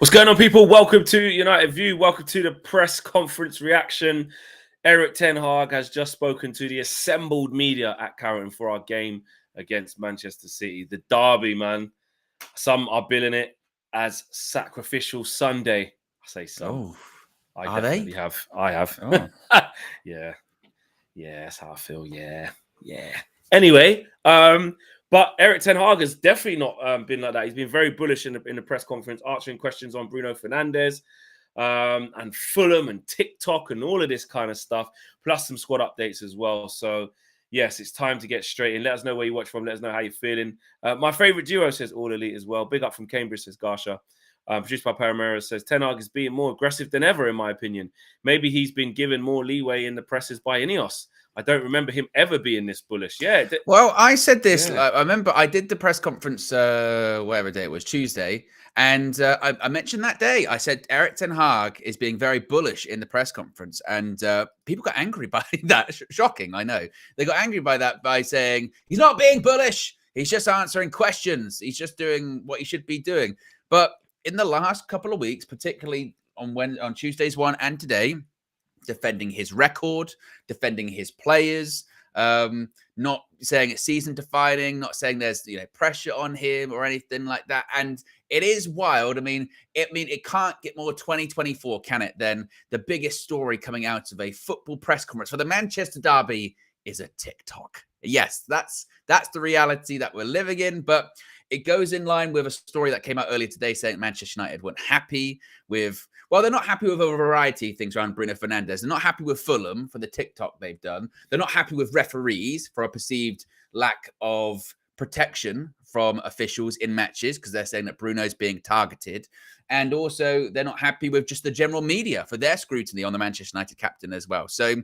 What's going on, people? Welcome to United View. Welcome to the press conference reaction. Erik ten Hag has just spoken to the assembled media at Carrington for our game against Manchester City. The derby, man. Some are billing it as Sacrificial Sunday. I say some. I definitely have. I have. Oh. Yeah, that's how I feel. Yeah. Anyway, but Erik ten Hag has definitely not been like that. He's been very bullish in the press conference, answering questions on Bruno Fernandes and Fulham and TikTok and all of this kind of stuff, plus some squad updates as well. So, yes, it's time to get straight in. Let us know where you watch from. Let us know how you're feeling. My favorite duo says All Elite as well. Big up from Cambridge, says Garsha. Produced by Paramera says ten Hag is being more aggressive than ever, in my opinion. Maybe he's been given more leeway in the presses by Ineos. I don't remember him ever being this bullish. Yeah. Well, I said this. Yeah. I remember I did the press conference, whatever day it was, Tuesday. And I mentioned that day. I said Erik ten Hag is being very bullish in the press conference. And people got angry by that. Shocking, I know. They got angry by that by saying, he's not being bullish. He's just answering questions. He's just doing what he should be doing. But in the last couple of weeks, particularly on Tuesday's one and today, defending his record, defending his players, not saying it's season defining, not saying there's pressure on him or anything like that. And it is wild. I mean, it can't get more 2024, can it? Then the biggest story coming out of a football press conference for the Manchester derby is a TikTok. Yes, that's the reality that we're living in, but it goes in line with a story that came out earlier today saying Manchester United weren't happy with, well, they're not happy with a variety of things around Bruno Fernandes. They're not happy with Fulham for the TikTok they've done. They're not happy with referees for a perceived lack of protection from officials in matches because they're saying that Bruno's being targeted. And also, they're not happy with just the general media for their scrutiny on the Manchester United captain as well. So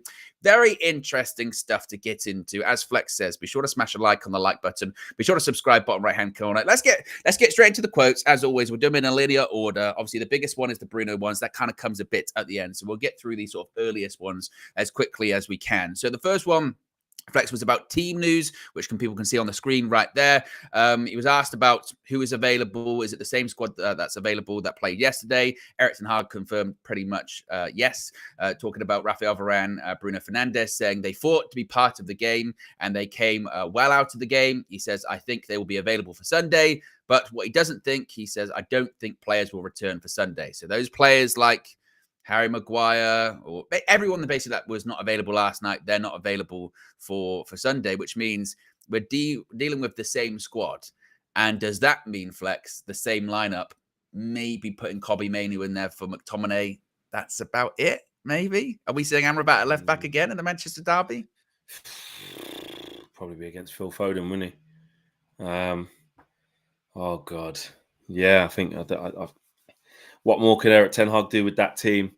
very interesting stuff to get into. As Flex says, be sure to smash a like on the like button. Be sure to subscribe, bottom right-hand corner. Let's get straight into the quotes. As always, we'll do them in a linear order. Obviously, the biggest one is the Bruno ones. That kind of comes a bit at the end. So we'll get through these sort of earliest ones as quickly as we can. So the first one, Flex, was about team news, which people can see on the screen right there. He was asked about who is available. Is it the same squad that's available that played yesterday? Erik ten Hag confirmed pretty much yes, talking about Rafael Varane, Bruno Fernandes, saying they fought to be part of the game and they came well out of the game. He says, I think they will be available for Sunday. But what he doesn't think, he says, I don't think players will return for Sunday. So those players like Harry Maguire, or everyone basically that was not available last night, they're not available for Sunday, which means we're dealing with the same squad. And does that mean, Flex, the same lineup, maybe putting Kobbie Mainoo in there for McTominay? That's about it, maybe? Are we seeing Amrabat at left back again in the Manchester derby? Probably be against Phil Foden, wouldn't he? Oh, God. Yeah, I think what more could Erik ten Hag do with that team?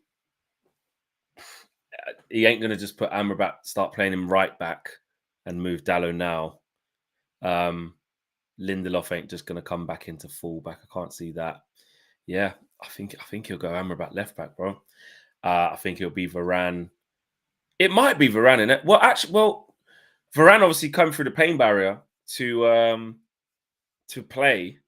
He ain't going to just put Amrabat, start playing him right back and move Dalot now. Lindelof ain't just going to come back into full back. I can't see that. Yeah, I think he'll go Amrabat left back, bro. I think it'll be Varane. It might be Varane in it. Well, Varane obviously come through the pain barrier to play.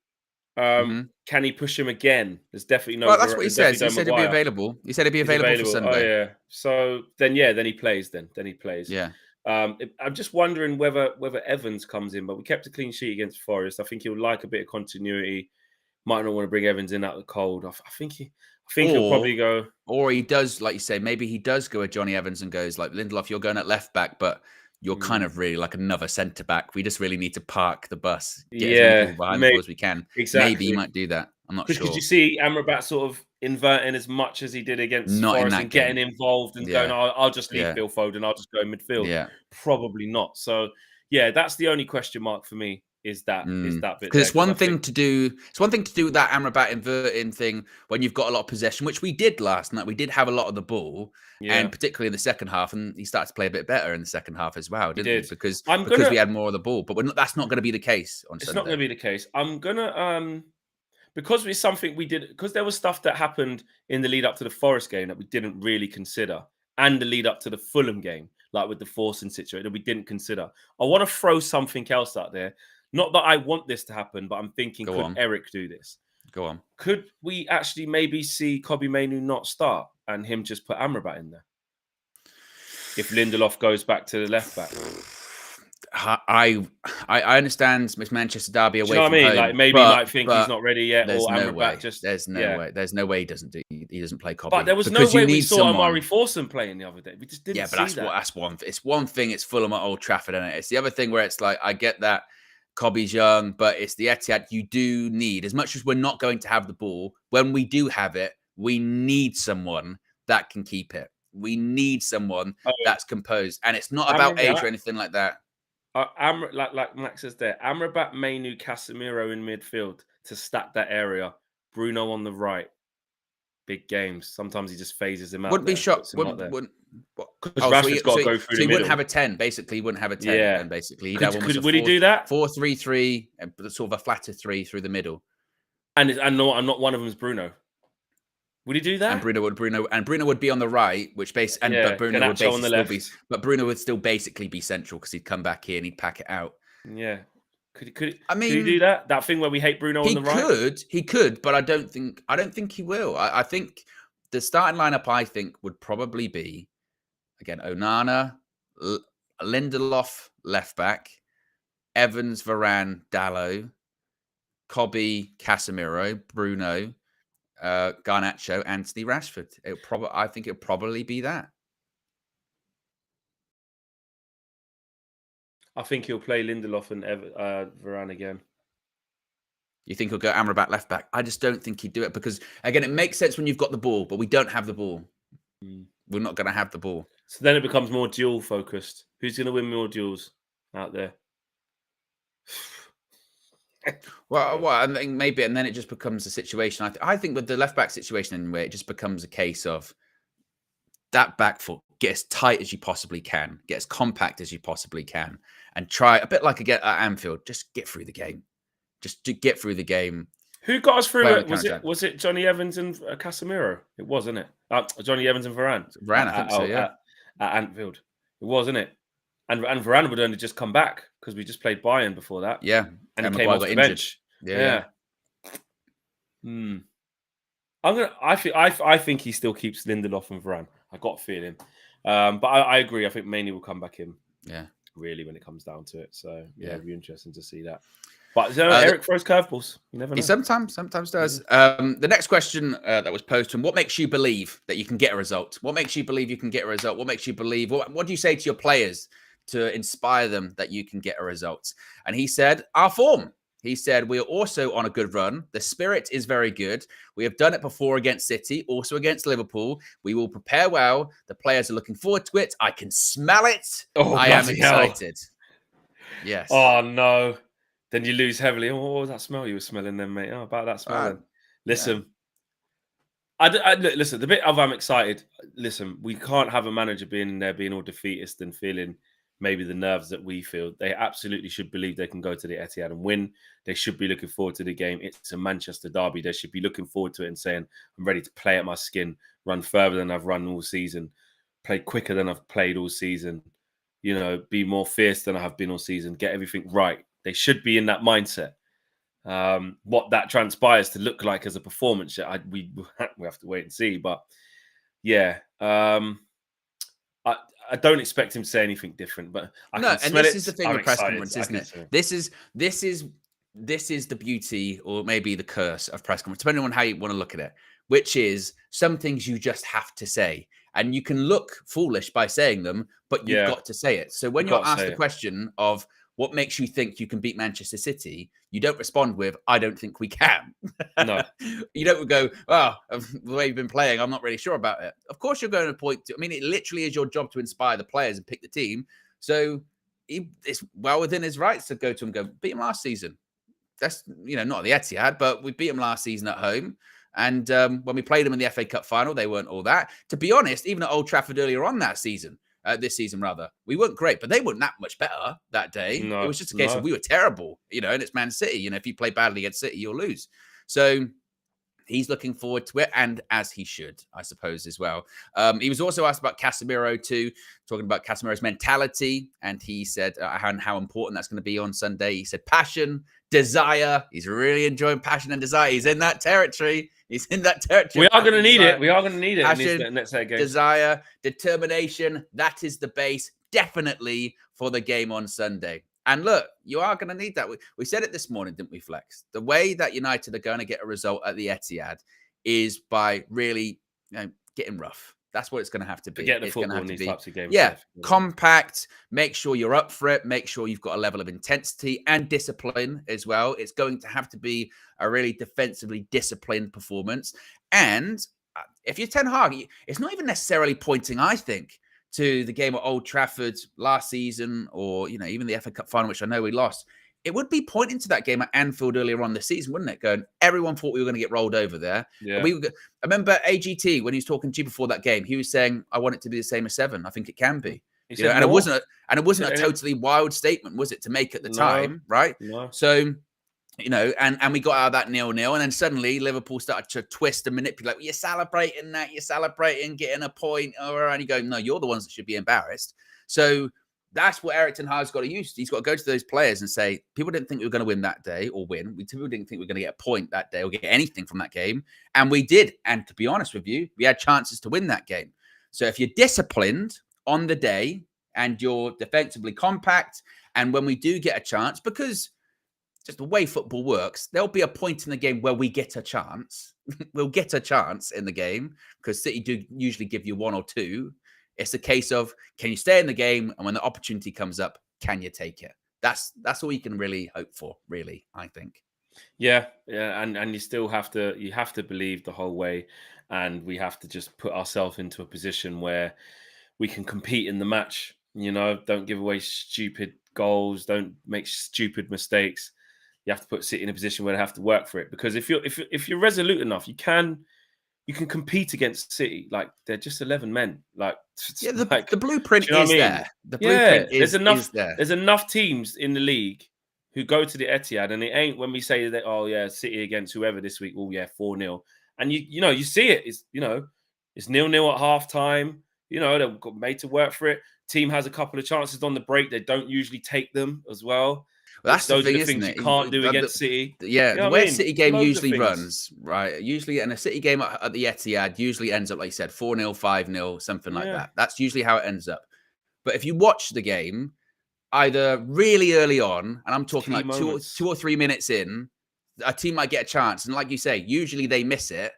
Can he push him again? There's definitely no. Well, that's what he says. He said he'd be available. He said he'd be available for Sunday. Oh, yeah. So then he plays. Then he plays. Yeah. I'm just wondering whether Evans comes in, but we kept a clean sheet against Forest. I think he'll like a bit of continuity. Might not want to bring Evans in out of the cold. I think he'll probably go. Or he does, like you say, maybe he does go with Johnny Evans and goes like, Lindelof, you're going at left back, but you're kind of really like another centre back. We just really need to park the bus, get as many people behind the ball as we can. Exactly. Maybe he might do that. I'm not sure. Could you see Amrabat sort of inverting as much as he did against Forest and getting involved and going, I'll just leave Phil Foden, I'll just go in midfield? Yeah. Probably not. So, yeah, that's the only question mark for me. Is that bit? Because it's one thing to do. It's one thing to do that Amrabat inverting thing when you've got a lot of possession, which we did last night. We did have a lot of the ball, and particularly in the second half. And he started to play a bit better in the second half as well, didn't he? Because we had more of the ball. But that's not going to be the case on Sunday. It's not going to be the case. I'm gonna because it's something we did, because there was stuff that happened in the lead up to the Forest game that we didn't really consider, and the lead up to the Fulham game, like with the Forsen situation that we didn't consider. I want to throw something else out there. Not that I want this to happen, but I'm thinking, could Erik do this? Go on. Could we actually maybe see Kobbie Mainoo not start and him just put Amrabat in there? If Lindelof goes back to the left back. I understand Miss Manchester Derby away Do you know from what I mean? home, Like maybe he might think he's not ready yet, there's or no Amrabat way. just There's no way. There's no way he doesn't play Kobbie. But there was because no way you we need saw someone. Amari Forson playing the other day. We just didn't see that. That's one. It's one thing. It's Fulham at Old Trafford, and it's the other thing where it's like I get that Kobbie's young, but it's the Etihad. You do need, as much as we're not going to have the ball, when we do have it, we need someone that can keep it. We need someone that's composed, and it's not about age or anything like that. Like Max says there, Amrabat, Mainoo, Casemiro in midfield to stack that area. Bruno on the right. Big games. Sometimes he just phases him out. Wouldn't be shocked. Because Rashford's got to go through the he middle. wouldn't have a 10. Basically, he wouldn't have a 10. Yeah. And basically, would he do that? 4-3-3, and sort of a flatter 3 through the middle. And not one of them is Bruno. Would he do that? And Bruno would be on the right, but Bruno would basically on the left. but Bruno would still basically be central because he'd come back here and he'd pack it out. Yeah. Could he do that? That thing where we hate Bruno on the right? He could, but I don't think he will. I think the starting lineup, I think, would probably be, again, Onana, Lindelof left back, Evans, Varane, Dalot, Kobbie, Casemiro, Bruno, Garnacho, Anthony, Rashford. I think it'll probably be that. I think he'll play Lindelof and Varane again. You think he'll go Amrabat left back? I just don't think he'd do it because, again, it makes sense when you've got the ball, but we don't have the ball. We're not going to have the ball. So then it becomes more duel focused. Who's going to win more duels out there? Well, I think maybe, and then it just becomes a situation. I think with the left back situation anyway, it just becomes a case of that back foot, get as tight as you possibly can, get as compact as you possibly can, and try a bit like at Anfield. Just get through the game. Just to get through the game. Who got us through it? Was it Johnny Evans and Casemiro? It was, wasn't it? Johnny Evans and Varane. Varane, I think so, yeah. At Anfield. It was, wasn't it? And Varane would only just come back because we just played Bayern before that. Yeah. And he came off the bench. Yeah. I think he still keeps Lindelof and Varane. I got a feeling. But I agree. I think mainly will come back in. Yeah. Really, when it comes down to it. So it'll be interesting to see that. But Eric throws curveballs. You never know. He sometimes does. The next question that was posed to him: what makes you believe that you can get a result? What makes you believe you can get a result? What makes you believe? What do you say to your players to inspire them that you can get a result? And he said, our form. He said, we are also on a good run. The spirit is very good. We have done it before against City, also against Liverpool. We will prepare well. The players are looking forward to it. I can smell it. I am excited. Yes. Oh, no. Then you lose heavily. Oh, what was that smell you were smelling then, mate? Oh, about that smell. Listen. Yeah. Listen, the bit of I'm excited. Listen, we can't have a manager being in there being all defeatist and feeling maybe the nerves that we feel. They absolutely should believe they can go to the Etihad and win. They should be looking forward to the game. It's a Manchester derby. They should be looking forward to it and saying, I'm ready to play at my skin, run further than I've run all season, play quicker than I've played all season, be more fierce than I have been all season, get everything right. They should be in that mindset. What that transpires to look like as a performance, we have to wait and see. But yeah, I don't expect him to say anything different. But this is the thing with press conference, isn't it? This is the beauty, or maybe the curse of press conference, depending on how you want to look at it. Which is some things you just have to say, and you can look foolish by saying them, but you've got to say it. So when you're asked the question of what makes you think you can beat Manchester City, you don't respond with, I don't think we can. No. You don't go, the way you've been playing, I'm not really sure about it. Of course you're going to point to, it literally is your job to inspire the players and pick the team. So it's well within his rights to go to him and go, beat him last season. That's, not at the Etihad, but we beat him last season at home. And when we played them in the FA Cup final, they weren't all that. To be honest, even at Old Trafford earlier on this season, we weren't great, but they weren't that much better that day. No, it was just a case of we were terrible, and it's Man City. If you play badly against City, you'll lose. So He's looking forward to it, and as he should, I suppose, as well. He was also asked about Casemiro too, talking about Casemiro's mentality, and he said how important that's going to be on Sunday. He said passion, desire. He's really enjoying passion and desire. He's in that territory. He's in that territory. We are going to need it. We are going to need it passion, in these next 8 games. Desire, determination. That is the base, definitely, for the game on Sunday. And look, you are going to need that. We said it this morning, didn't we, Flex? The way that United are going to get a result at the Etihad is by really getting rough. That's what it's going to have to be. Forget the football in these types of games. Yeah, compact. Make sure you're up for it. Make sure you've got a level of intensity and discipline as well. It's going to have to be a really defensively disciplined performance. And if you're Ten Hag, it's not even necessarily pointing, I think, to the game at Old Trafford last season, or even the FA Cup final, which I know we lost. It would be pointing to that game at Anfield earlier on this season, wouldn't it? Going, everyone thought we were going to get rolled over there. Yeah. I remember AGT when he was talking to you before that game. He was saying, "I want it to be the same as 7. I think it can be." And it wasn't a totally wild statement, was it, to make at the time, right? No. So. And we got out of that 0-0, and then suddenly Liverpool started to twist and manipulate. You're celebrating that, you're celebrating getting a point, and you go, no, you're the ones that should be embarrassed. So that's what Erik ten Hag's got to use. He's got to go to those players and say, people didn't think we were going to win that day or win. People didn't think we were going to get a point that day or get anything from that game, and we did. And to be honest with you, we had chances to win that game. So if you're disciplined on the day and you're defensively compact, and when we do get a chance, because just the way football works, there'll be a point in the game where we get a chance. We'll get a chance in the game because City do usually give you 1 or 2. It's a case of, can you stay in the game? And when the opportunity comes up, can you take it? That's all you can really hope for, really, I think. Yeah. And you still have to believe the whole way. And we have to just put ourselves into a position where we can compete in the match. Don't give away stupid goals. Don't make stupid mistakes. You have to put City in a position where they have to work for it, because if you're resolute enough, you can compete against City. Like, they're just 11 men. Like, the blueprint is there. The blueprint is there. There's enough teams in the league who go to the Etihad, and it ain't when we say that, oh yeah, City against whoever this week, oh yeah, 4-0, and you see it. It's 0-0 at half time. They've got made to work for it. Team has a couple of chances on the break. They don't usually take them as well. That's those the thing, are the things isn't it? You can't do against City. Yeah, the way a City game usually runs, right? Usually, and a City game at the Etihad usually ends up, like you said, 4-0, 5-0, something like that. That's usually how it ends up. But if you watch the game, either really early on, and I'm talking like 2 or 3 minutes in, a team might get a chance, and like you say, usually they miss it,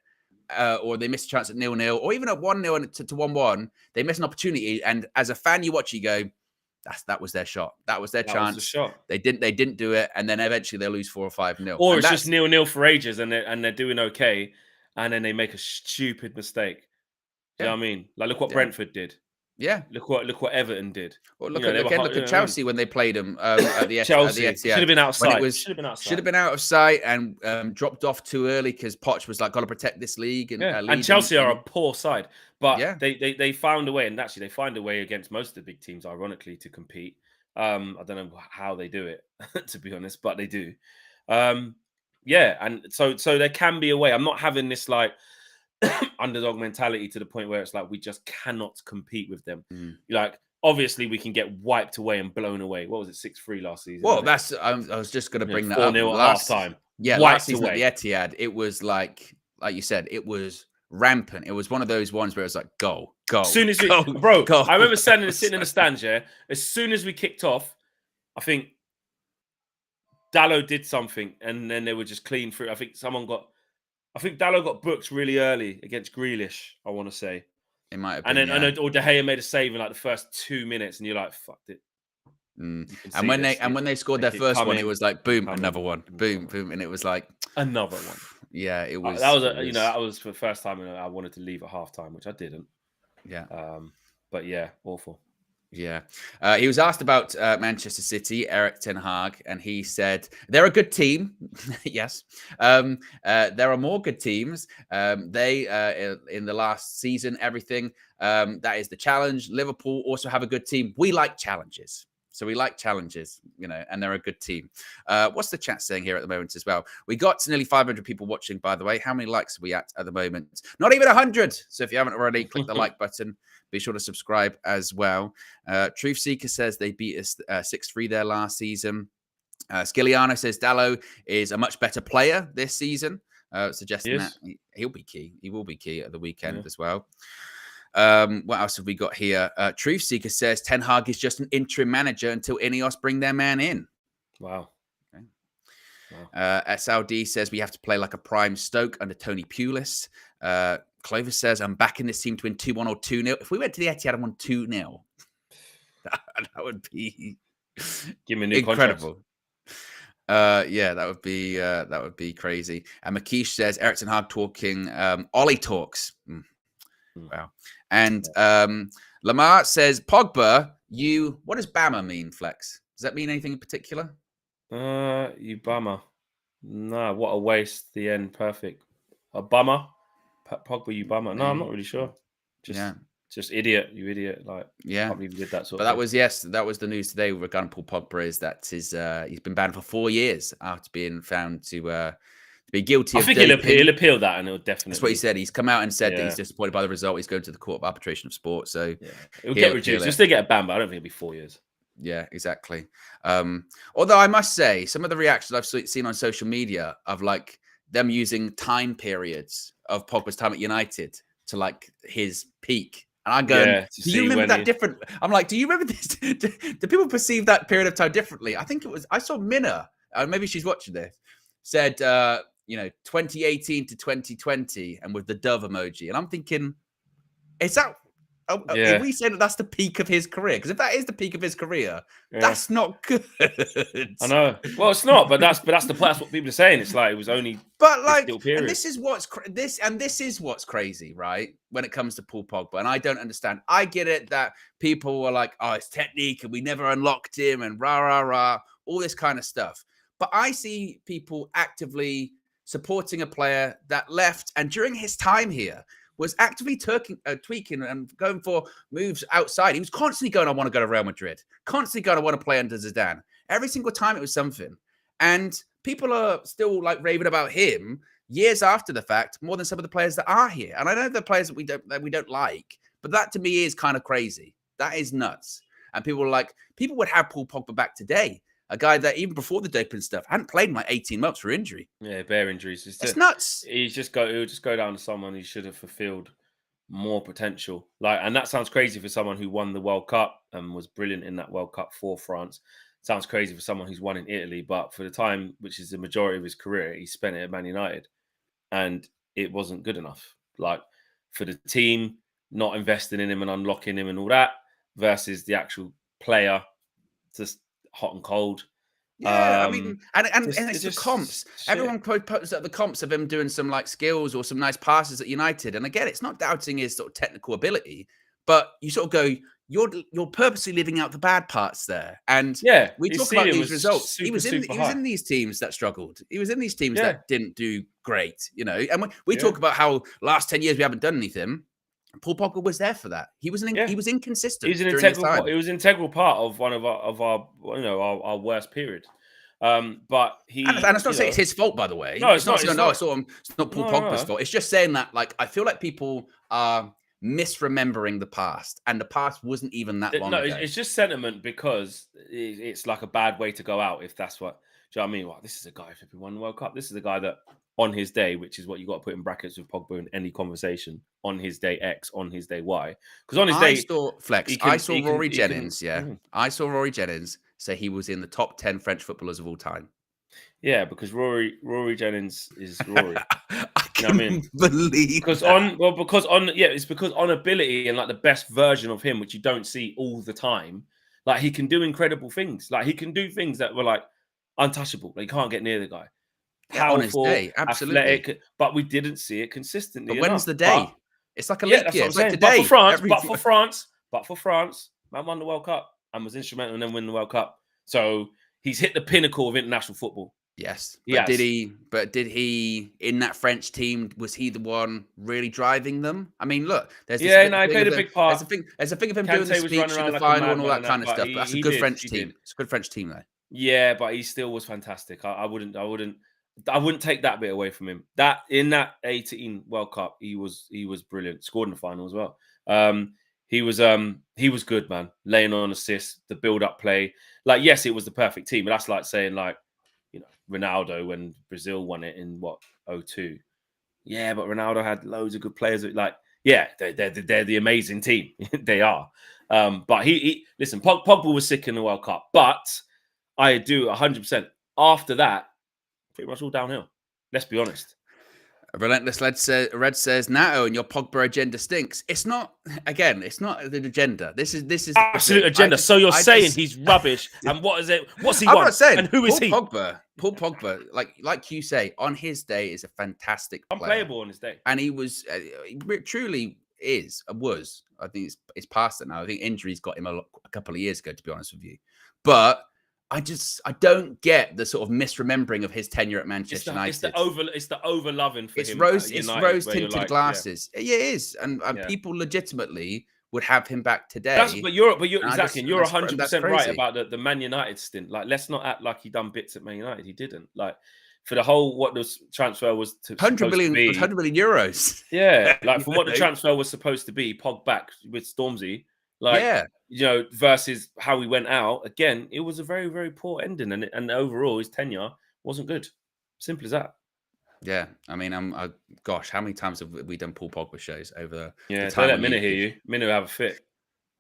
or they miss a chance at 0-0, or even at 1-0 to 1-1, they miss an opportunity. And as a fan, you watch, you go, that was their shot. That was their chance. Was the shot. They didn't do it, and then eventually they'll lose 4 or 5-0. Or it's just 0-0 for ages, and they're doing okay, and then they make a stupid mistake. Do you know what I mean? Like, look what Brentford did. Yeah. Look what Everton did. Well, look at Chelsea when they played them at the Chelsea. At the Etihad. Should have been outside. Should have been out of sight and dropped off too early because Poch was like, got to protect this league. And Chelsea are a poor side, but they found a way, and actually they find a way against most of the big teams, ironically, to compete. I don't know how they do it, to be honest, but they do. And so there can be a way. I'm not having this like underdog mentality to the point where it's like we just cannot compete with them. Like, obviously we can get wiped away and blown away. What was it, 6-3 last season? Well, I was just going to bring that up. 4-0 at half time. Yeah, last season at the Etihad, it was like you said, it was rampant. It was one of those ones where it was like, go. As soon as I remember sitting in the stands, as soon as we kicked off, I think Dalot did something, and then they were just clean through. I think Dalot got booked really early against Grealish, I want to say. It might have been. And then or De Gea made a save in like the first 2 minutes, and you're like, fucked it. And when they scored their first one, it was like boom, another one, boom, and it was like another one. Yeah, it was. That was for the first time I wanted to leave at halftime, which I didn't. Yeah. But yeah, awful. Yeah. He was asked about Manchester City, Erik ten Hag, and he said they're a good team. Yes. There are more good teams. They in the last season, everything. That is the challenge. Liverpool also have a good team. We like challenges. So we like challenges, and they're a good team. What's the chat saying here at the moment as well? We got to nearly 500 people watching, by the way. How many likes are we at the moment? Not even 100. So if you haven't already, click the like button. Be sure to subscribe as well. Truth Seeker says they beat us 6-3 there last season. Skilliano says Dallo is a much better player this season, suggesting that he'll be key. He will be key at the weekend as well. What else have we got here? Truth Seeker says Ten Hag is just an interim manager until Ineos bring their man in. Wow. Okay. Wow. SLD says we have to play like a prime Stoke under Tony Pulis. Clovis says I'm backing this team to win 2-1 or 2-0. If we went to the Etihad and won 2-0, that would be give me a new incredible. Yeah, that would be crazy. And Makish says Erik ten Hag talking Ollie talks. Wow. And Lamar says Pogba, what does Bama mean, Flex? Does that mean anything in particular? You bummer. No, what a waste. The end, perfect. A bummer. Pogba, you bummer. No, I'm not really sure. Just idiot, you idiot. Like, yeah, can't believe you did that sort but of thing. That was the news today regarding Paul Pogba is that he's been banned for 4 years after being found to be guilty. I think he'll appeal that, and he'll definitely. That's what he said. He's come out and said that he's disappointed by the result. He's going to the Court of Arbitration of Sport, so it'll get reduced. He'll still get a ban, but I don't think it'll be 4 years. Yeah, exactly. Although I must say, some of the reactions I've seen on social media of like them using time periods of Pogba's time at United to like his peak. And I'm going, do you remember that different? I'm like, do you remember this? Do people perceive that period of time differently? I think I saw Minna, maybe she's watching this, said, 2018 to 2020 and with the dove emoji. And I'm thinking, is that, are we saying that that's the peak of his career? Because if that is the peak of his career, that's not good. I know. Well, it's not, but that's what people are saying. It's like it was only. But like, and this is what's crazy, right? When it comes to Paul Pogba, and I don't understand. I get it that people are like, "Oh, it's technique, and we never unlocked him," and rah rah rah, all this kind of stuff. But I see people actively supporting a player that left, and during his time here, was actively tweaking and going for moves outside. He was constantly going, I want to go to Real Madrid. Constantly going, I want to play under Zidane. Every single time it was something. And people are still like raving about him years after the fact, more than some of the players that are here. And I know the players that we don't like, but that to me is kind of crazy. That is nuts. And people would have Paul Pogba back today. A guy that even before the doping stuff hadn't played in like 18 months for injury. Yeah, bare injuries. It's nuts. He'll just go down to someone who should have fulfilled more potential. And that sounds crazy for someone who won the World Cup and was brilliant in that World Cup for France. Sounds crazy for someone who's won in Italy, but for the time, which is the majority of his career, he spent it at Man United, and it wasn't good enough. Like for the team, not investing in him and unlocking him and all that, versus the actual player, just hot and cold. Yeah, I mean, and it's the comps. Shit. Everyone puts up the comps of him doing some like skills or some nice passes at United. And again, it's not doubting his sort of technical ability, but you sort of go, you're purposely living out the bad parts there. And we talk about these results. He was in these teams that struggled. He was in these teams that didn't do great, And we talk about how last 10 years we haven't done anything. Paul Pogba was there for that. He was inconsistent. He was an integral part of one of our worst period. But and it's not saying it's his fault, by the way. No, it's not. It's not Paul Pogba's fault. It's just saying that, like, I feel like people are misremembering the past, and the past wasn't even that long ago. It's just sentiment because it's like a bad way to go out. If that's what, do you know what I mean? Well, this is a guy who won the World Cup. This is a guy that on his day, which is what you got to put in brackets with Pogba in any conversation, on his day X, on his day Y. Because on his day, I saw Rory Jennings say he was in the top 10 French footballers of all time. Yeah, because Rory Jennings is Rory. I can't believe because on ability and like the best version of him, which you don't see all the time. Like he can do incredible things. Like he can do things that were like untouchable. Like you can't get near the guy. Powerful, on his day, absolutely. Athletic, but we didn't see it consistently. But when's the day? It's like a leap year. It's like today. But for France, man won the World Cup and was instrumental in them winning the World Cup. So he's hit the pinnacle of international football. Yes, He but has. did he in that French team? Was he the one really driving them? I mean, look, there's this Yeah, thing no, he played of a big part. there's a thing of him doing the Kante was running speech in around the like a final and all madman that and kind that, of but stuff. But that's a he good did. French He team. did. It's a good French team, though. Yeah, but he still was fantastic. I wouldn't take that bit away from him. That in that 18 World Cup, he was brilliant. Scored in the final as well. He was good, man. Laying on assists, the build-up play. Like, yes, it was the perfect team, but that's like saying, like, you know, Ronaldo when Brazil won it in what, 02. Yeah, but Ronaldo had loads of good players. Like, yeah, they're the amazing team. They are. But he listen, Pogba was sick in the World Cup, but I do 100%. After that, pretty much all downhill. Let's be honest. A relentless Red says, "Nato and your Pogba agenda stinks." It's not. Again, it's not the agenda. This is the Absolute thing. agenda. So you're I saying just. he's rubbish, and what is it? What's he I'm want? not saying And who is he? Paul Pogba, like you say, on his day is a fantastic player, Unplayable on his day. and he was he truly was. I think it's past it now. I think injuries got him a couple of years ago, to be honest with you. But I don't get the sort of misremembering of his tenure at Manchester United. It's the over loving for him. It's rose tinted glasses. Yeah, it is, and people legitimately would have him back today. But you're exactly. You're 100% right crazy. about the Man United stint. Like, let's not act like he done bits at Man United. He didn't. Like, for the whole what the transfer was to 100 million euros. Yeah, like from what the transfer was supposed to be, Pog back with Stormzy. Like, you know, versus how he went out. Again, it was a very, very poor ending, and overall his tenure wasn't good. Simple as that. Yeah, I mean, gosh, how many times have we done Paul Pogba shows over the time? Don't let Minna hear you. Minna have a fit.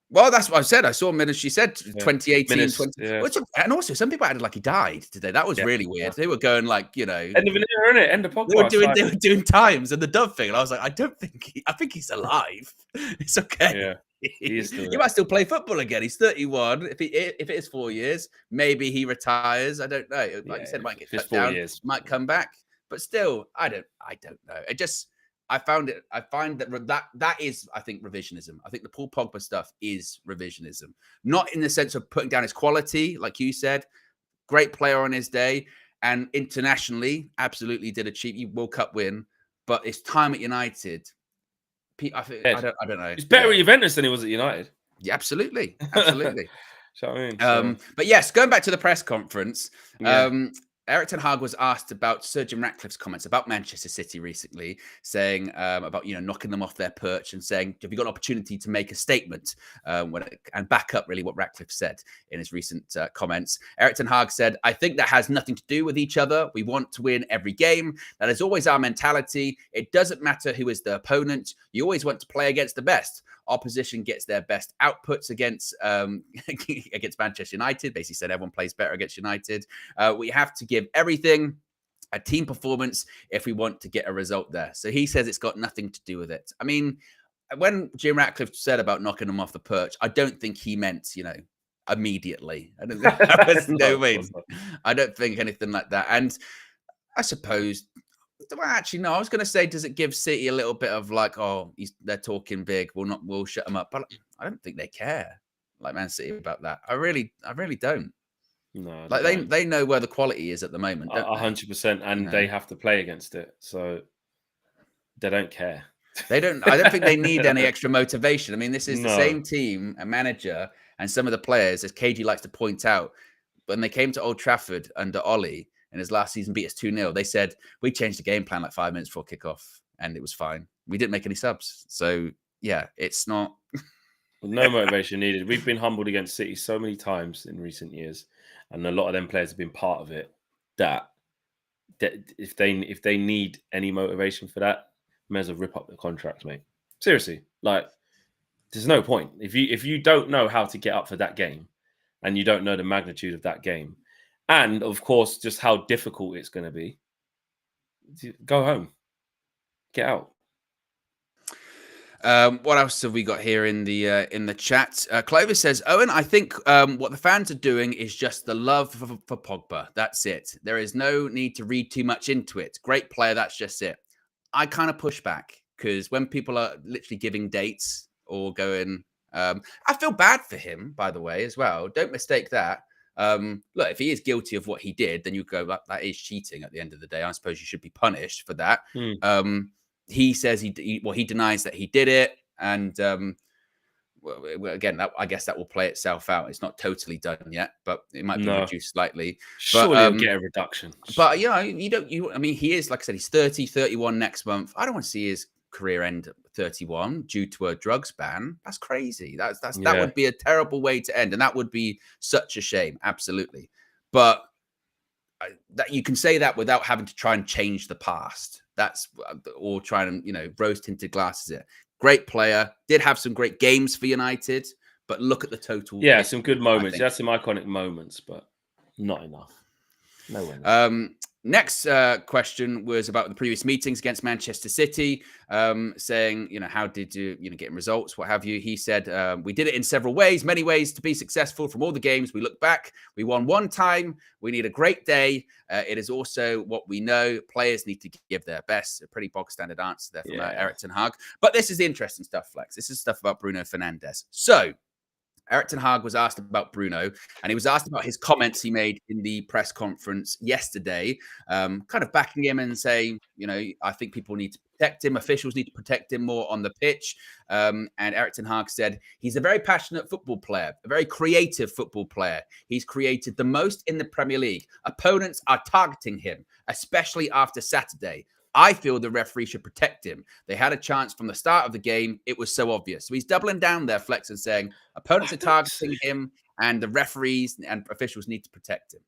Well, that's what I said. I saw Minna. She said 2018, Minna's, and also some people acted like he died today. That was really weird. They were going like, you know, end of an era, innit? End of podcast. They were doing times and the dove thing, and I was like, I think he's alive. It's okay. Yeah. He might still play football again. He's 31. If it is 4 years, maybe he retires. I don't know. Like you said, might get cut down. Might come back, but still, I don't know. I find that is, I think, revisionism. I think the Paul Pogba stuff is revisionism, not in the sense of putting down his quality, like you said. Great player on his day, and internationally, absolutely did a cheap World Cup win. But his time at United, I don't know. He's better at Juventus than he was at United. Yeah, absolutely. So, I mean, but yes, going back to the press conference, Eric Ten Hag was asked about Sir Jim Ratcliffe's comments about Manchester City recently, saying about, you know, knocking them off their perch and saying, have you got an opportunity to make a statement and back up really what Ratcliffe said in his recent comments. Eric Ten Hag said, I think that has nothing to do with each other. We want to win every game. That is always our mentality. It doesn't matter who is the opponent. You always want to play against the best. Opposition gets their best outputs against Manchester United. Basically said everyone plays better against United. We have to give everything, a team performance, if we want to get a result there. So he says it's got nothing to do with it. I mean, when Jim Ratcliffe said about knocking them off the perch, I don't think he meant, you know, immediately. I don't think that was no way. I don't think anything like that. And I suppose, well, actually, no, I was going to say, does it give City a little bit of like, oh, they're talking big, we'll shut them up. But I don't think they care, like Man City, about that. I really don't. No, like they know where the quality is at the moment, don't 100%, and they have to play against it, so they don't care. I don't think they need any extra motivation. I mean, this is the same team, a manager, and some of the players, as KG likes to point out, when they came to Old Trafford under Ollie in his last season, beat us 2-0, they said, we changed the game plan like 5 minutes before kickoff, and it was fine. We didn't make any subs. So, yeah, it's not... No motivation needed. We've been humbled against City so many times in recent years, and a lot of them players have been part of it, that if they need any motivation for that, may as well rip up the contracts, mate. Seriously, like, there's no point. If you don't know how to get up for that game, and you don't know the magnitude of that game, and of course just how difficult it's going to be, go home, get out. What else have we got here in the chat? Clovis says, Owen, I think what the fans are doing is just the love for Pogba. That's it. There is no need to read too much into it. Great player. That's just it. I kind of push back, because when people are literally giving dates or going, I feel bad for him, by the way, as well. Don't mistake that. Look, if he is guilty of what he did, then you go, that is cheating at the end of the day. I suppose you should be punished for that. He says he denies that he did it. And well, again, I guess that will play itself out. It's not totally done yet, but it might be reduced slightly. Surely he'll get a reduction. But, I mean, he is, like I said, he's 30, 31 next month. I don't want to see his career end at 31 due to a drugs ban. That's crazy. That would be a terrible way to end. And that would be such a shame. Absolutely. But that you can say that without having to try and change the past. Or trying to, rose tinted glasses it. Great player, did have some great games for United, but look at the total. Yeah, some good moments. He had some iconic moments, but not enough. No way. Next question was about the previous meetings against Manchester City, saying, how did you, get results, what have you? He said, we did it in several ways, many ways to be successful from all the games. We look back, we won one time. We need a great day. It is also what we know. Players need to give their best. A pretty bog standard answer there from Erik ten Hag. But this is the interesting stuff, Flex. This is stuff about Bruno Fernandes. So, Erik ten Hag was asked about Bruno, and he was asked about his comments he made in the press conference yesterday, kind of backing him and saying, I think people need to protect him. Officials need to protect him more on the pitch. And Erik ten Hag said, he's a very passionate football player, a very creative football player. He's created the most in the Premier League. Opponents are targeting him, especially after Saturday. I feel the referee should protect him. They had a chance from the start of the game. It was so obvious. So he's doubling down there, Flex, and saying opponents are targeting him and the referees and officials need to protect him.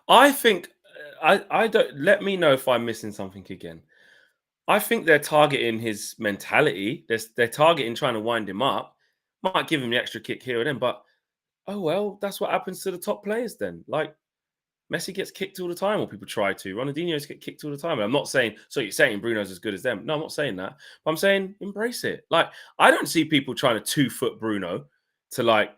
I think, I don't, let me know if I'm missing something again. I think they're targeting his mentality. They're targeting trying to wind him up. Might give him the extra kick here and then, but oh well, that's what happens to the top players then. Like, Messi gets kicked all the time, or people try to. Ronaldinho's get kicked all the time. And I'm not saying, so you're saying Bruno's as good as them. No, I'm not saying that. But I'm saying embrace it. Like, I don't see people trying to 2-foot Bruno to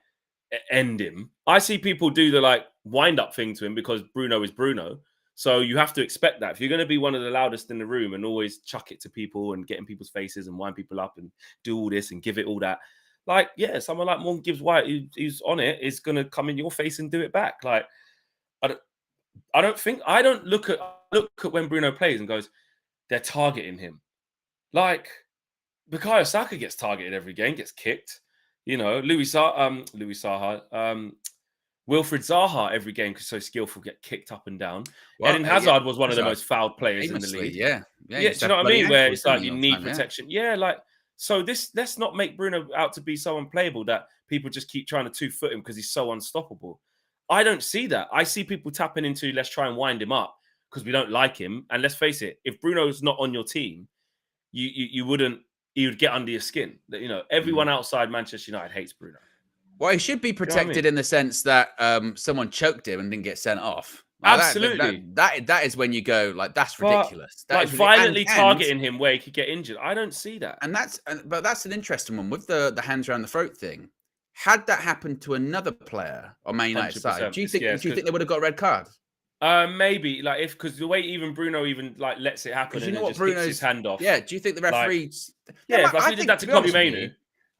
end him. I see people do the wind up thing to him because Bruno is Bruno. So you have to expect that. If you're going to be one of the loudest in the room and always chuck it to people and get in people's faces and wind people up and do all this and give it all that, someone like Morgan Gibbs White who's on it is going to come in your face and do it back. I don't look at when Bruno plays and goes, they're targeting him. Like, Bukayo Saka gets targeted every game, gets kicked. Louis Saha, Wilfried Zaha every game because so skillful, get kicked up and down. Well, Eden Hazard was one of the most fouled players in the league. Yeah. Do you know what I mean? Where it's like you need protection. So let's not make Bruno out to be so unplayable that people just keep trying to 2-foot him because he's so unstoppable. I don't see that. I see people tapping into, let's try and wind him up because we don't like him. And let's face it, if Bruno's not on your team, you would get under your skin. Everyone outside Manchester United hates Bruno. Well, he should be protected in the sense that someone choked him and didn't get sent off. Absolutely. That is when you go, that's ridiculous. Violently targeting him where he could get injured. I don't see that. But that's an interesting one with the hands around the throat thing. Had that happened to another player on Man United side, do you think they would have got a red card? Maybe because the way even Bruno lets it happen, you know what, just Bruno's his hand off. Yeah, do you think the referees? I think did that to Kobe Mainoo.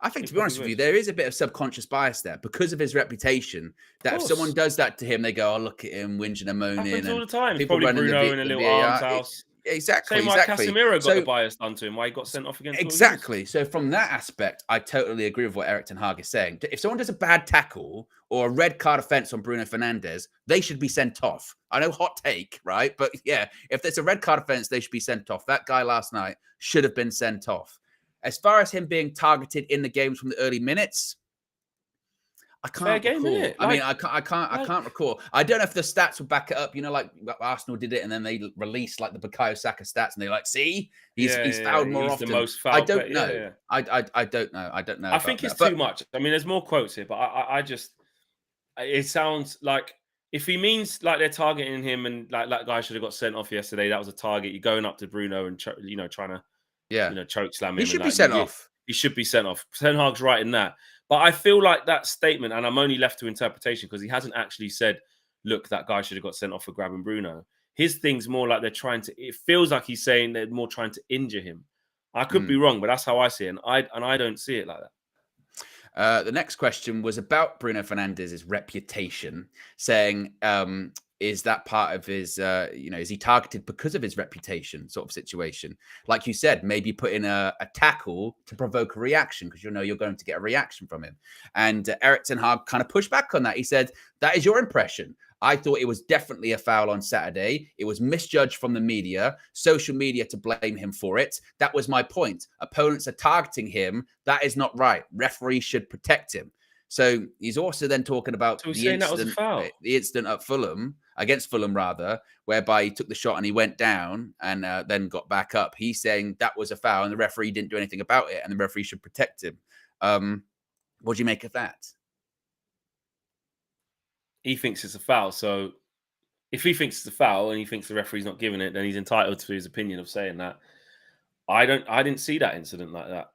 I think, to be honest with you, there is a bit of subconscious bias there because of his reputation. That if someone does that to him, they go, "Oh, look at him whinging and moaning." Happens all the time. People probably Bruno in a little arms house. Exactly. Same like Casemiro got the bias done to him, why he got sent off against. Exactly. So from that aspect, I totally agree with what Erik ten Hag is saying. If someone does a bad tackle or a red card offence on Bruno Fernandes, they should be sent off. I know, hot take, right? But yeah, if there's a red card offence, they should be sent off. That guy last night should have been sent off. As far as him being targeted in the games from the early minutes, I can't recall. I can't recall. I don't know if the stats will back it up. Like Arsenal did it, and then they released the Bukayo Saka stats, and they're like, "See, he's fouled more often." The most fouled. I don't know. I don't know. I don't know. I think it's too much. I mean, there's more quotes here, but I just it sounds like if he means they're targeting him, and that guy should have got sent off yesterday. That was a target. You're going up to Bruno and trying to choke slam him. He should be sent off. He should be sent off. Ten Hag's right in that. But I feel like that statement, and I'm only left to interpretation because he hasn't actually said, look, that guy should have got sent off for grabbing Bruno. His thing's more like they're trying to, it feels like he's saying they're more trying to injure him. I could be wrong, but that's how I see it. And I don't see it like The next question was about Bruno Fernandes's reputation, saying, is that part of his, is he targeted because of his reputation sort of situation? Like you said, maybe put in a tackle to provoke a reaction because you're going to get a reaction from him. And Erik ten Hag kind of pushed back on that. He said, that is your impression. I thought it was definitely a foul on Saturday. It was misjudged from the media, social media to blame him for it. That was my point. Opponents are targeting him. That is not right. Referees should protect him. So he's also then talking about So saying that was a foul. The incident at Fulham, against Fulham rather, whereby he took the shot and he went down and then got back up. He's saying that was a foul and the referee didn't do anything about it and the referee should protect him. What do you make of that? He thinks it's a foul. So if he thinks it's a foul and he thinks the referee's not giving it, then he's entitled to his opinion of saying that. I didn't see that incident like that.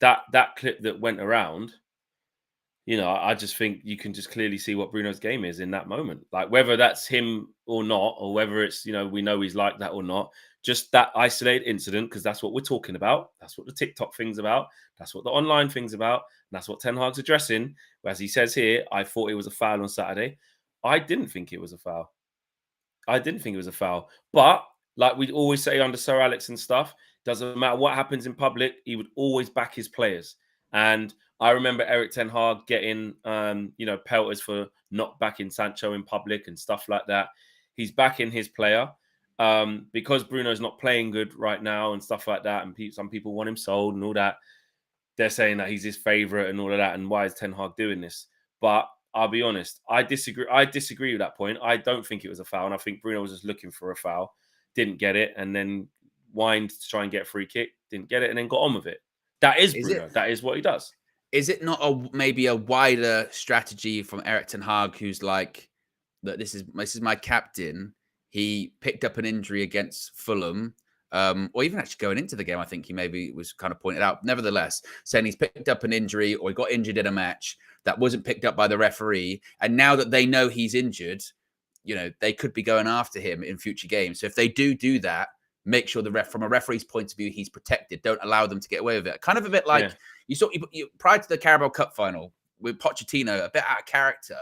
That clip that went around, I just think you can just clearly see what Bruno's game is in that moment. Like whether that's him or not, or whether it's, we know he's like that or not, just that isolated incident, because that's what we're talking about. That's what the TikTok thing's about. That's what the online thing's about. And that's what Ten Hag's addressing. As he says here, I thought it was a foul on Saturday. I didn't think it was a foul. But like we always say under Sir Alex and stuff, doesn't matter what happens in public, he would always back his players. And I remember Erik ten Hag getting, pelters for not backing Sancho in public and stuff like that. He's backing his player because Bruno's not playing good right now and stuff like that. And some people want him sold and all that. They're saying that he's his favourite and all of that. And why is Ten Hag doing this? But I'll be honest, I disagree with that point. I don't think it was a foul. And I think Bruno was just looking for a foul, didn't get it, and then whined to try and get a free kick, didn't get it, and then got on with it. That is Bruno. That is what he does. Is it not maybe a wider strategy from Erik ten Hag, who's like, that this is my captain. He picked up an injury against Fulham, or even actually going into the game, I think he maybe was kind of pointed out. Nevertheless, saying he's picked up an injury or he got injured in a match that wasn't picked up by the referee. And now that they know he's injured, they could be going after him in future games. So if they do that, make sure from a referee's point of view, he's protected. Don't allow them to get away with it. Kind of a bit like you saw prior to the Carabao Cup final with Pochettino, a bit out of character,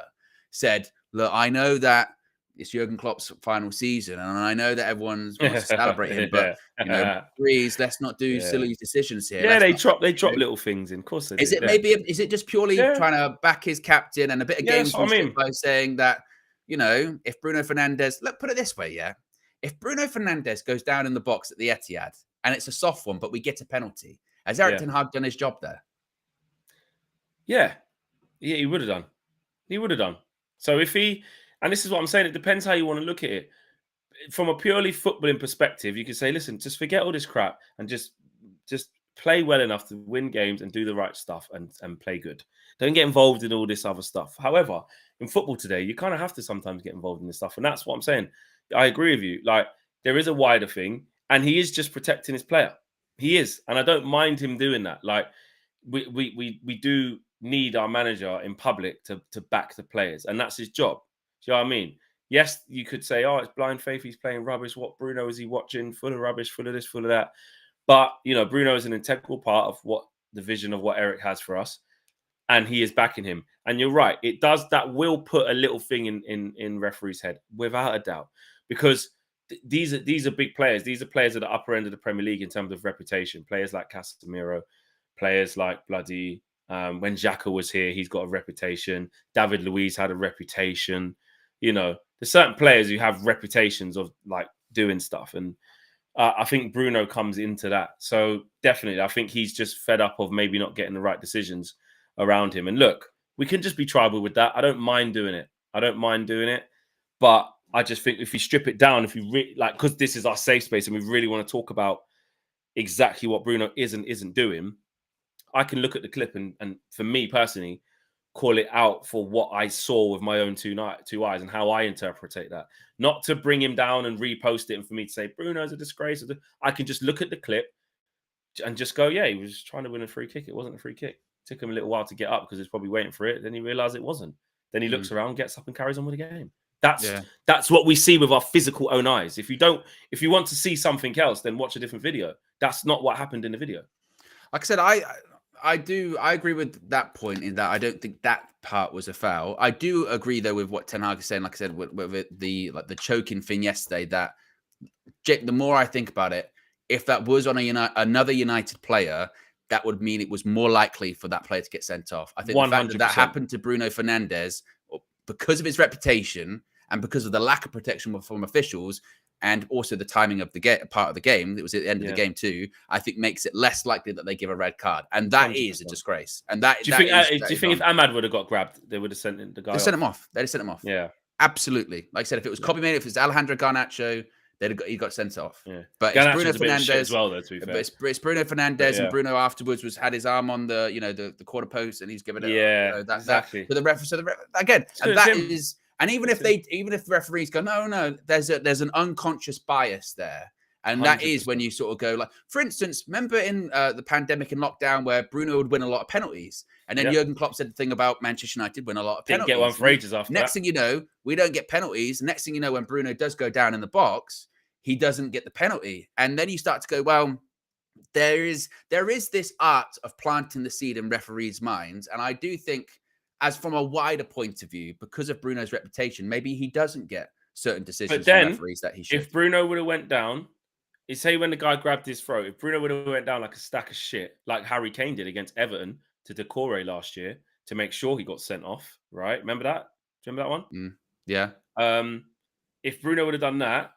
said, look, I know that it's Jurgen Klopp's final season, and I know that everyone's wants to celebrate him, but please, let's not do silly decisions here. Yeah, they drop little things in. Of course, they is do, is it just purely trying to back his captain and a bit of gamesmanship by saying that if Bruno Fernandes, put it this way, if Bruno Fernandes goes down in the box at the Etihad and it's a soft one, but we get a penalty, has Erik ten Hag done his job there? Yeah, he would have done. He would have done. So if he. And this is what I'm saying. It depends how you want to look at it. From a purely footballing perspective, you can say, listen, just forget all this crap and just play well enough to win games and do the right stuff and play good. Don't get involved in all this other stuff. However, in football today, you kind of have to sometimes get involved in this stuff. And that's what I'm saying. I agree with you. Like, there is a wider thing, and he is just protecting his player. He is. And I don't mind him doing that. Like, we do need our manager in public to back the players, and that's his job. Do you know what I mean? Yes, you could say, oh, it's blind faith. He's playing rubbish. What Bruno is he watching? Full of rubbish, full of this, full of that. But, Bruno is an integral part of what the vision of what Erik has for us. And he is backing him. And you're right. It does. That will put a little thing in referee's head, without a doubt. Because these are big players. These are players at the upper end of the Premier League in terms of reputation. Players like Casemiro, players like bloody... when Xhaka was here, he's got a reputation. David Luiz had a reputation. There's certain players who have reputations of like doing stuff. And I think Bruno comes into that. So definitely, I think he's just fed up of maybe not getting the right decisions around him. And look, we can just be tribal with that. I don't mind doing it. But I just think if you strip it down, if you because this is our safe space and we really want to talk about exactly what Bruno is and isn't doing, I can look at the clip and for me personally, call it out for what I saw with my own two eyes and how I interpret that. Not to bring him down and repost it and for me to say, Bruno's a disgrace. I can just look at the clip and just go, yeah, he was trying to win a free kick. It wasn't a free kick. It took him a little while to get up because he was probably waiting for it. Then he realized it wasn't. Then he looks around, gets up and carries on with the game. That's what we see with our physical own eyes. If you want to see something else, then watch a different video. That's not what happened in the video. Like I said, I agree with that point in that I don't think that part was a foul. I do agree though with what Ten Hag is saying. Like I said, with the choking thing yesterday. That the more I think about it, if that was on another United player, that would mean it was more likely for that player to get sent off. I think 100%. The fact that happened to Bruno Fernandes because of his reputation and because of the lack of protection from officials, and also the timing of the part of the game, it was at the end of the game too, I think makes it less likely that they give a red card. And that 100%. Is a disgrace. And do you think if Ahmad would have got grabbed, they would have sent the guy off? Sent him off. They'd have sent him off. Yeah. Absolutely. Like I said, if it was Kobe Mano, if it was Alejandro Garnacho, he got sent off. Yeah. But it's Bruno Fernandes as well, though, to be fair. But it's Bruno Fernandes, and Bruno afterwards had his arm on the quarter post, and he's given it. Exactly. So the ref again, and that is. And even if referees go, no, there's an unconscious bias there. And 100%. That is when you sort of go like, for instance, remember in the pandemic in lockdown where Bruno would win a lot of penalties. And then Jurgen Klopp said the thing about Manchester United win a lot of penalties. Didn't get one for ages after Next thing you know, we don't get penalties. Next thing you know, when Bruno does go down in the box, he doesn't get the penalty. And then you start to go, well, there is this art of planting the seed in referees' minds. And I do think, as from a wider point of view, because of Bruno's reputation, maybe he doesn't get certain decisions from referees that he should. If Bruno would have went down, say when the guy grabbed his throat, if Bruno would have went down like a stack of shit, like Harry Kane did against Everton to Decore last year to make sure he got sent off, right? Remember that? Do you remember that one? Yeah. If Bruno would have done that,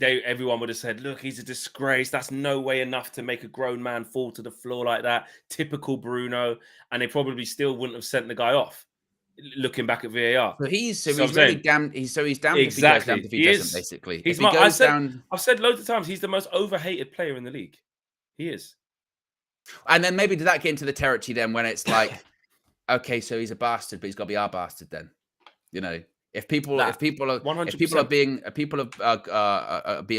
everyone would have said, look, he's a disgrace. That's no way enough to make a grown man fall to the floor like that. Typical Bruno. And they probably still wouldn't have sent the guy off, looking back at VAR. So he's really damned. He's damned exactly. If he goes down, if he doesn't, basically. I've said loads of times, he's the most overhated player in the league. He is. And then maybe did that get into the territory then when it's like, okay, so he's a bastard, but he's got to be our bastard then, you know? If people are being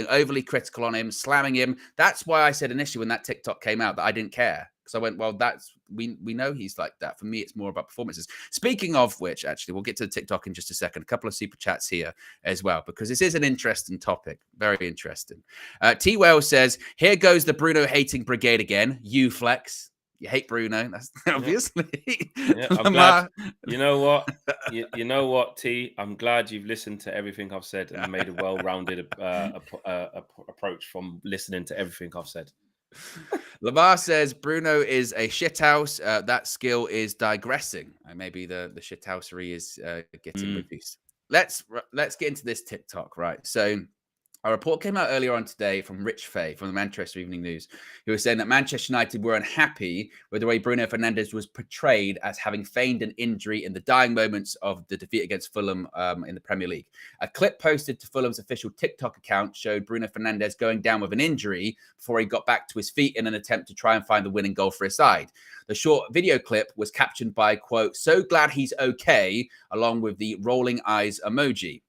overly critical on him, slamming him, that's why I said initially when that TikTok came out that I didn't care, because I went, well, we know he's like that. For me, it's more about performances. Speaking of which, actually, we'll get to the TikTok in just a second. A couple of super chats here as well, because this is an interesting topic, very interesting. T. Wells says, "Here goes the Bruno hating brigade again. You flex." You hate Bruno, that's obviously. Yeah, I'm glad. You know what? You know what, T? I'm glad you've listened to everything I've said and made a well-rounded approach from listening to everything I've said. Lamar says Bruno is a shithouse. That skill is digressing. And maybe the shithousery is getting reduced. Let's get into this TikTok, right? So a report came out earlier on today from Rich Fay from the Manchester Evening News, who was saying that Manchester United were unhappy with the way Bruno Fernandes was portrayed as having feigned an injury in the dying moments of the defeat against Fulham in the Premier League. A clip posted to Fulham's official TikTok account showed Bruno Fernandes going down with an injury before he got back to his feet in an attempt to try and find the winning goal for his side. The short video clip was captioned by, quote, "So glad he's okay," along with the rolling eyes emoji.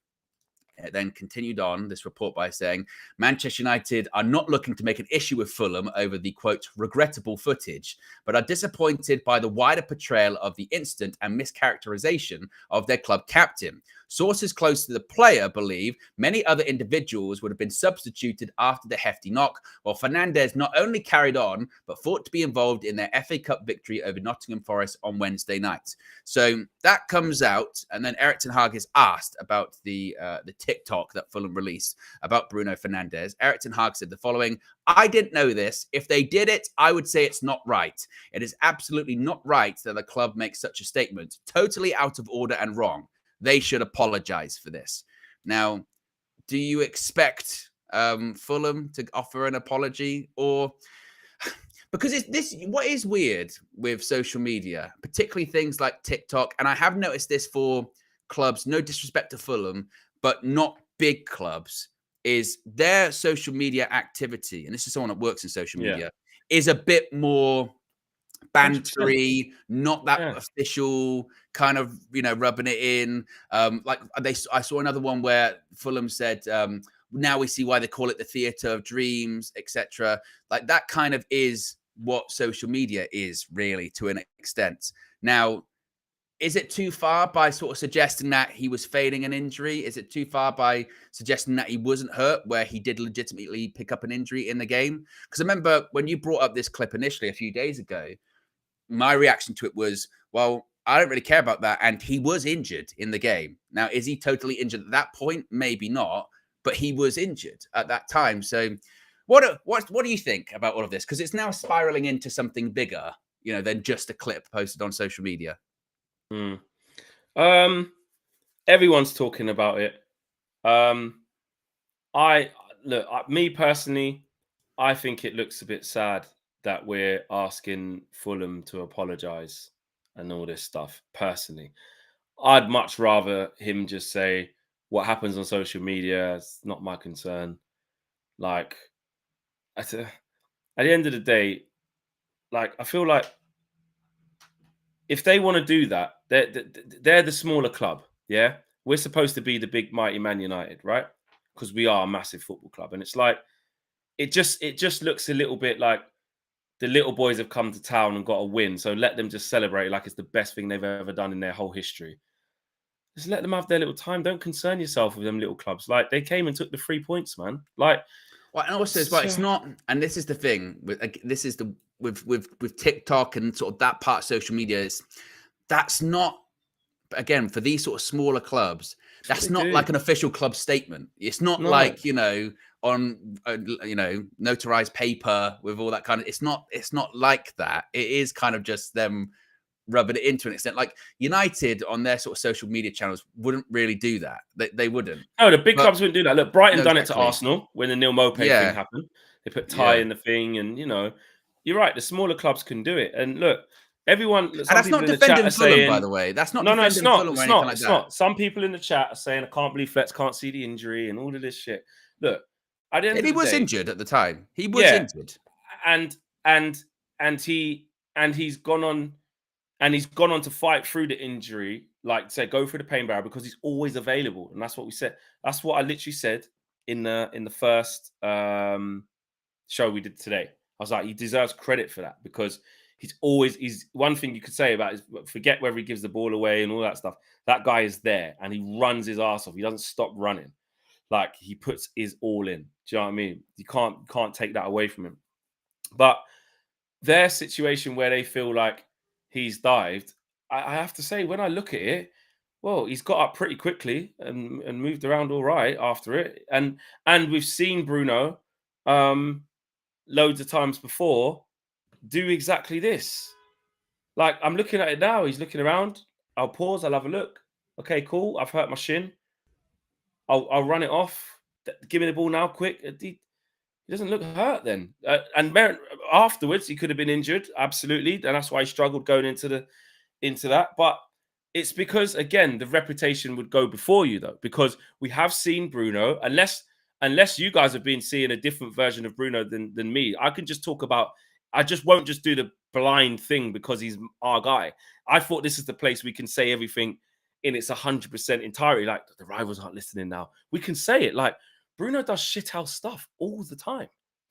It then continued on this report by saying Manchester United are not looking to make an issue with Fulham over the, quote, regrettable footage, but are disappointed by the wider portrayal of the incident and mischaracterization of their club captain. Sources close to the player believe many other individuals would have been substituted after the hefty knock, while Fernandes not only carried on, but fought to be involved in their FA Cup victory over Nottingham Forest on Wednesday night. So that comes out, and then Erik ten Hag is asked about the TikTok that Fulham released about Bruno Fernandes. Erik ten Hag said the following: "I didn't know this. If they did it, I would say it's not right. It is absolutely not right that the club makes such a statement. Totally out of order and wrong. They should apologize for this." Now, do you expect Fulham to offer an apology? Or because what is weird with social media, particularly things like TikTok, and I have noticed this for clubs, no disrespect to Fulham, but not big clubs, is their social media activity, and this is someone that works in social media, is a bit more bantery, not that official, kind of, rubbing it in. I saw another one where Fulham said, now we see why they call it the theatre of dreams, etc. Like that kind of is what social media is, really, to an extent. Now, is it too far by sort of suggesting that he was feigning an injury? Is it too far by suggesting that he wasn't hurt, where he did legitimately pick up an injury in the game? Because I remember when you brought up this clip initially a few days ago, my reaction to it was, well, I don't really care about that. And he was injured in the game. Now, is he totally injured at that point? Maybe not, but he was injured at that time. So what do you think about all of this? Because it's now spiraling into something bigger, than just a clip posted on social media. Everyone's talking about it. Me personally, I think it looks a bit sad that we're asking Fulham to apologise and all this stuff. Personally, I'd much rather him just say what happens on social media is not my concern. Like, at the end of the day, like, I feel like if they want to do that, they're the smaller club. Yeah, we're supposed to be the big mighty Man United, right? Because we are a massive football club, and it's like it just looks a little bit like the little boys have come to town and got a win, so let them just celebrate like it's the best thing they've ever done in their whole history. Just let them have their little time. Don't concern yourself with them little clubs. Like, they came and took the 3 points, man. Like, well, and also as well, it's not. And this is the thing. This is the with TikTok and sort of that part of social media. That's not, again, for these sort of smaller clubs. That's not like an official club statement. It's not like on notarized paper with all that kind of. It's not like that. It is kind of just them rubbing it into an extent. Like United on their sort of social media channels wouldn't really do that. They wouldn't. No, the big clubs wouldn't do that. Look, Brighton done it to Arsenal when the Neil Maupay thing happened. They put Ty in the thing, and you're right. The smaller clubs can do it. And look, everyone. And that's not defending Fulham, by the way. That's not. No, it's not. It's not. Some people in the chat are saying, "I can't believe Fletch can't see the injury and all of this shit." Look, at the end of the day, he was injured at the time. He was injured, and he's gone on. And he's gone on to fight through the injury, like say, go through the pain barrier, because he's always available. And that's what we said. That's what I literally said in the first show we did today. I was like, he deserves credit for that, because he's one thing you could say about is, forget whether he gives the ball away and all that stuff. That guy is there and he runs his ass off. He doesn't stop running. Like, he puts his all in. Do you know what I mean? You can't take that away from him. But their situation where they feel like he's dived, I have to say, when I look at it, well, he's got up pretty quickly and moved around all right after it. And we've seen Bruno loads of times before do exactly this. Like, I'm looking at it now. He's looking around. I'll pause. I'll have a look. Okay, cool. I've hurt my shin. I'll run it off. Give me the ball now, quick. He doesn't look hurt then. And afterwards, he could have been injured, absolutely. And that's why he struggled going into that. But it's because, again, the reputation would go before you, though, because we have seen Bruno, unless you guys have been seeing a different version of Bruno than me. I can just talk about, I just won't just do the blind thing because he's our guy. I thought this is the place we can say everything in its 100% entirety. Like, the rivals aren't listening now. We can say it like, Bruno does shithouse stuff all the time.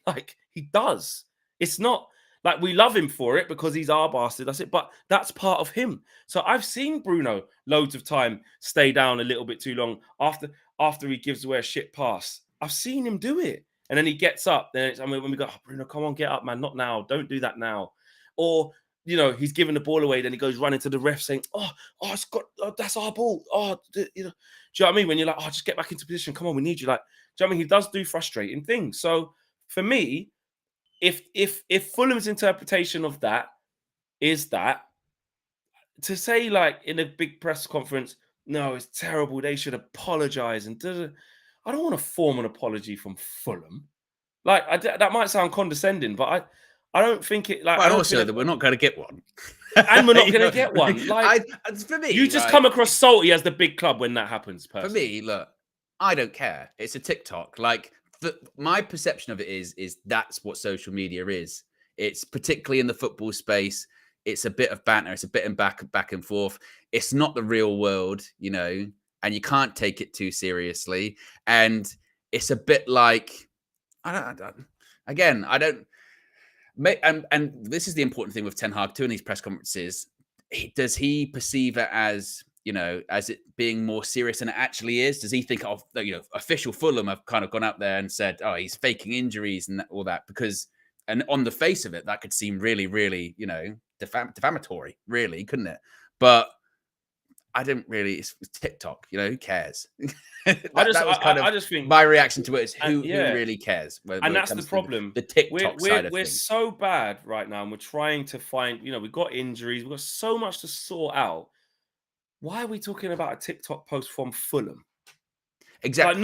Like, he does. It's not like we love him for it because he's our bastard. That's it. But that's part of him. So I've seen Bruno loads of time stay down a little bit too long after he gives away a shit pass. I've seen him do it. And then he gets up. Then when we go, oh, Bruno, come on, get up, man. Not now. Don't do that now. Or, he's giving the ball away. Then he goes running to the ref saying, it's got, that's our ball. Do you know what I mean? When you're like, just get back into position. Come on, we need you. Like, do you know what I mean? He does do frustrating things. So for me, if Fulham's interpretation of that is that, to say like in a big press conference, no, it's terrible, they should apologize, and I don't want to form an apology from Fulham. Like, that might sound condescending, but I don't think it. Like, and also that we're not going to get one, and we're not going to get one. Like, for me, you just come across salty as the big club when that happens. Personally. For me, look, I don't care. It's a TikTok. Like, my perception of it is that's what social media is. It's particularly in the football space. It's a bit of banter. It's a bit of back and forth. It's not the real world, and you can't take it too seriously. And it's a bit like, I don't. And this is the important thing with Ten Hag too in these press conferences. Does he perceive it as, as it being more serious than it actually is? Does he think of, official Fulham have kind of gone out there and said, oh, he's faking injuries and all that? Because And on the face of it, that could seem really, really, defamatory, really, couldn't it? But I didn't really. It's TikTok, who cares? that was kind of I just think my reaction to it. Is and who really cares? When and it that's the comes to problem. the TikTok side of We're things. so bad right now, and we're trying to find. We've got injuries. We've got so much to sort out. Why are we talking about a TikTok post from Fulham? Exactly. Like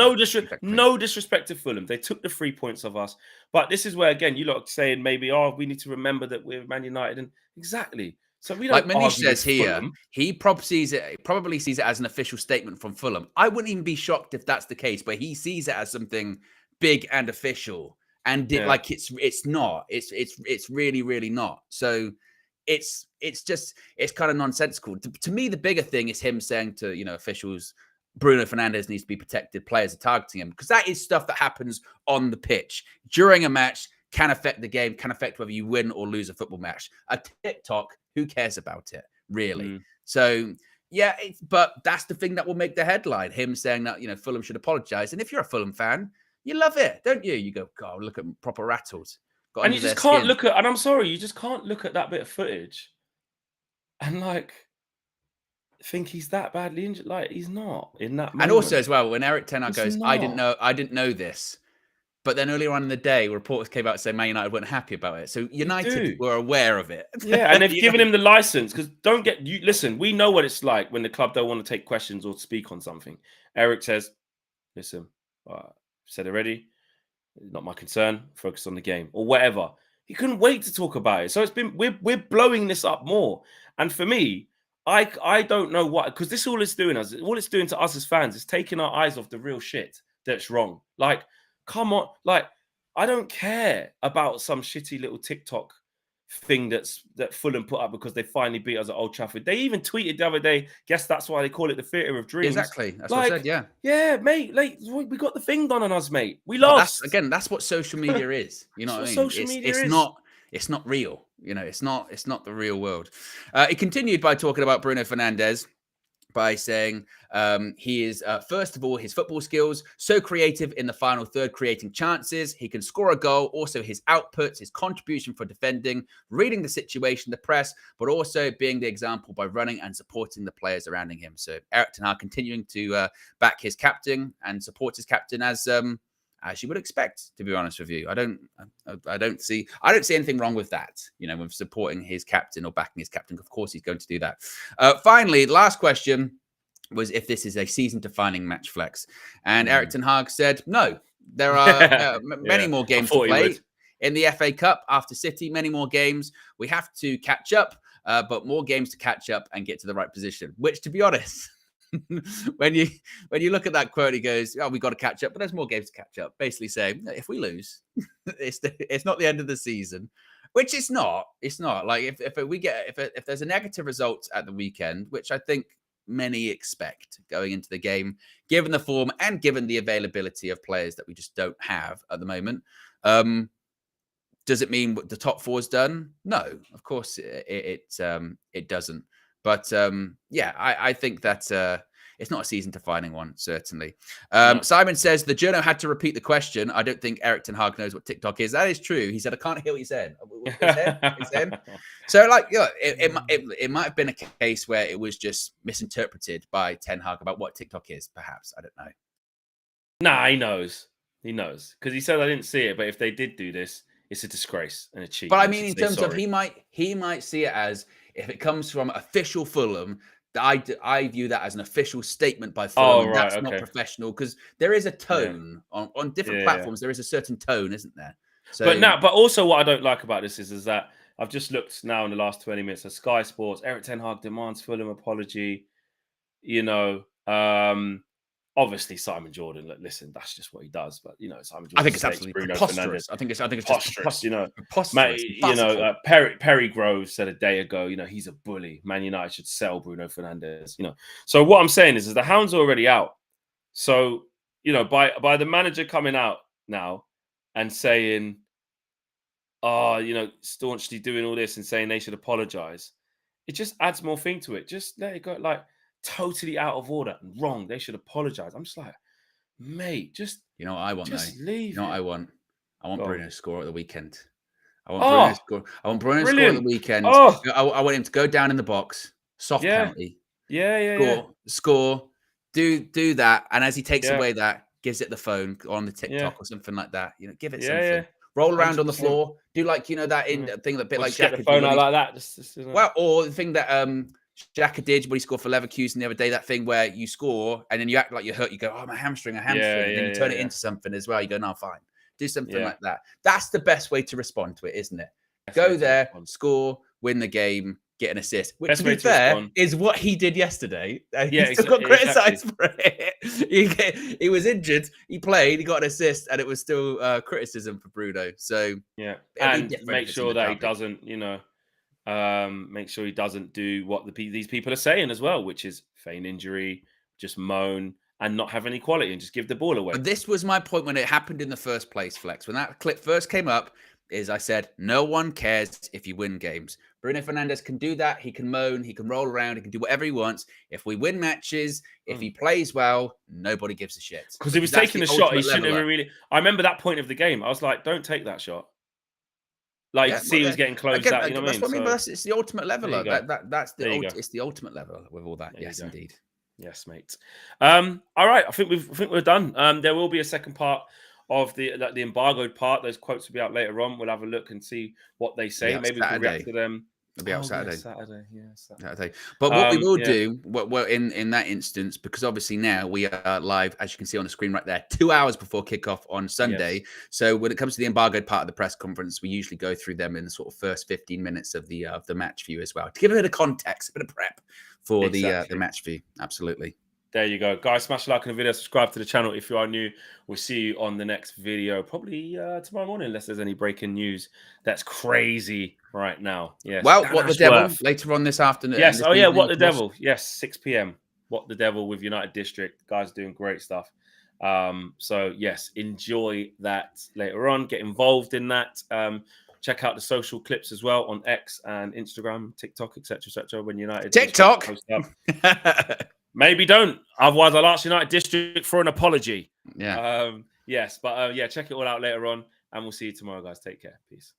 no disrespect to Fulham. They took the 3 points of us. But this is where, again, you lot saying maybe, we need to remember that we're Man United. And exactly. So we don't like Manish argue says with here, Fulham. he probably sees it as an official statement from Fulham. I wouldn't even be shocked if that's the case, but he sees it as something big and official. And it's not. It's really, really not. So it's kind of nonsensical. To me, the bigger thing is him saying to officials, Bruno Fernandes needs to be protected. Players are targeting him, because that is stuff that happens on the pitch during a match, can affect the game, can affect whether you win or lose a football match. A TikTok, who cares about it, really? So yeah, but that's the thing that will make the headline. Him saying that Fulham should apologise, and if you're a Fulham fan, you love it, don't you? You go, God, look at proper rattles. And you just can't look at. And I'm sorry, you just can't look at that bit of footage and think he's that badly injured. Like, he's not in that moment. And also as well, when Erik ten Hag goes, I didn't know this. But then earlier on in the day, reports came out saying Man United weren't happy about it. So United were aware of it. Yeah, and they've given him the license, because listen, we know what it's like when the club don't want to take questions or speak on something. Eric says, listen, said already, not my concern, focus on the game or whatever. He couldn't wait to talk about it. So we're blowing this up more. And for me, I don't know what, because this all it's doing to us as fans is taking our eyes off the real shit that's wrong. Like, come on, I don't care about some shitty little TikTok thing that Fulham put up because they finally beat us at Old Trafford. They even tweeted the other day, guess that's why they call it the theatre of dreams. Exactly. That's what I said, yeah. Yeah, mate, we got the thing done on us, mate. We lost. That's what social media is. You know what I mean? Social media is. It's not real. It's not the real world. It continued by talking about Bruno Fernandes, by saying he is, first of all, his football skills, so creative in the final third, creating chances. He can score a goal. Also, his outputs, his contribution for defending, reading the situation, the press, but also being the example by running and supporting the players surrounding him. So Erik ten Hag continuing to back his captain and support his captain as you would expect, to be honest with you. I don't see anything wrong with that, with supporting his captain or backing his captain. Of course, he's going to do that. Finally, the last question was if this is a season-defining match flex. And Erik ten Hag said, no, there are many more games to play in the FA Cup after City, many more games. We have to catch up, but more games to catch up and get to the right position, which, to be honest, when you look at that quote, he goes, "Oh, we got to catch up, but there's more games to catch up." Basically saying, if we lose, it's not the end of the season, which it's not. It's not. Like if there's a negative result at the weekend, which I think many expect going into the game, given the form and given the availability of players that we just don't have at the moment. Does it mean the top four is done? No, of course it doesn't. But I think that it's not a season-defining one, certainly. No. Simon says, the journo had to repeat the question. I don't think Erik ten Hag knows what TikTok is. That is true. He said, I can't hear what he said. So, it might have been a case where it was just misinterpreted by Ten Hag about what TikTok is, perhaps. I don't know. Nah, he knows. He knows. Because he said, I didn't see it, but if they did do this, it's a disgrace and a cheat. But I mean, in terms of he might see it as, if it comes from official Fulham, I view that as an official statement by Fulham. That's not professional, because there is a tone on different platforms. There is a certain tone, isn't there? So, but also what I don't like about this is that I've just looked now in the last 20 minutes at Sky Sports. Erik ten Hag demands Fulham apology. Obviously, Simon Jordan. Listen, that's just what he does. But Simon Jordan. I think it's absolutely preposterous. I think it's preposterous. Preposterous. Perry Groves said a day ago, he's a bully. Man United should sell Bruno Fernandes. So what I'm saying is the hound's already out. So by the manager coming out now and saying, staunchly doing all this and saying they should apologize, it just adds more thing to it. Just let it go. Totally out of order and wrong. They should apologize. I'm just like, mate, just what I want, just though. leave. What I want? I want Bruno to score at the weekend. I want Bruno to score. I want Bruno to score on the brilliant. weekend. Oh, I want him to go down in the box, soft yeah. penalty, Yeah. score, do that, and as he takes Yeah. away that, gives it the phone on the Yeah. TikTok or something like that. Give it Yeah. something. Roll around on the 100%. floor. Do like that Yeah. thing that bit Or like just get the Xhaka phone did when out he, like that. well, or the thing that Xhaka did when he scored for Leverkusen the other day. That thing where you score and then you act like you're hurt. You go, oh, my hamstring, and then you turn it into something as well. You go, no, fine. Do something like that. That's the best way to respond to it, isn't it? Go there, score, win the game, get an assist. Which, to be fair, is what he did yesterday. He still got criticised for it. He was injured. He played. He got an assist, and it was still criticism for Bruno. So and make sure that he doesn't, make sure he doesn't do what these people are saying as well, which is feign injury, just moan, and not have any quality, and just give the ball away. But this was my point when it happened in the first place, Flex. When that clip first came up, I said, no one cares if you win games. Bruno Fernandes can do that. He can moan. He can roll around. He can do whatever he wants. If we win matches, if he plays well, nobody gives a shit. Because he was taking a shot. He shouldn't have really. I remember that point of the game. I was like, don't take that shot. Like, see, he was getting closed out. You know what I mean? That's what I mean. But it's the ultimate leveler. It's the ultimate level with all that. Yes, indeed. Yes, mate. All right. I think we're done. There will be a second part of the embargoed part. Those quotes will be out later on. We'll have a look and see what they say. Maybe we can react to them. It'll be out Saturday. Saturday. But what we will do, in that instance, because obviously now we are live, as you can see on the screen right there, 2 hours before kickoff on Sunday. Yes. So when it comes to the embargoed part of the press conference, we usually go through them in the sort of first 15 minutes of the match view as well, to give a bit of context, a bit of prep for the match view. Absolutely. There you go. Guys, smash a like on the video, subscribe to the channel if you are new. We'll see you on the next video, probably tomorrow morning, unless there's any breaking news that's crazy right now. Yes. Well, What the Devil later on this afternoon. Yes. Oh, yeah. What the Devil. Yes. 6 p.m. What the Devil with United District. Guys are doing great stuff. So, yes, enjoy that later on. Get involved in that. Check out the social clips as well on X and Instagram, TikTok, etc. When United TikTok. Post up. Maybe don't. Otherwise, I'll ask United District for an apology. Yeah. Yes. But check it all out later on. And we'll see you tomorrow, guys. Take care. Peace.